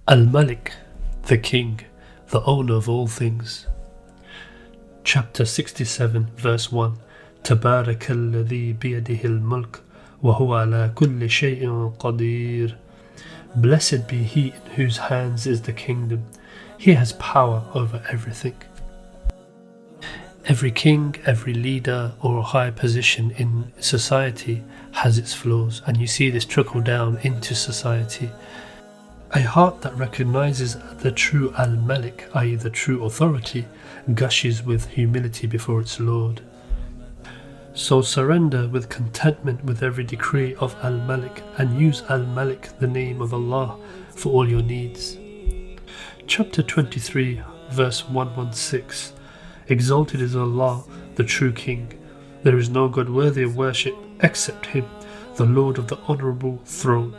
Al-Malik, the King, the owner of all things. Chapter 67, verse 1. تبارك الذي بيده الملك وهو على كل شيء قدير. Blessed be he in whose hands is the kingdom. He has power over everything. Every king, every leader or high position in society has its flaws, and you see this trickle down into society. A heart that recognizes the true Al-Malik, i.e. the true authority, gushes with humility before its Lord. So surrender with contentment with every decree of Al-Malik, and use Al-Malik, the name of Allah, for all your needs. Chapter 23, verse 116. Exalted is Allah, the true King. There is no God worthy of worship except Him, the Lord of the Honourable Throne.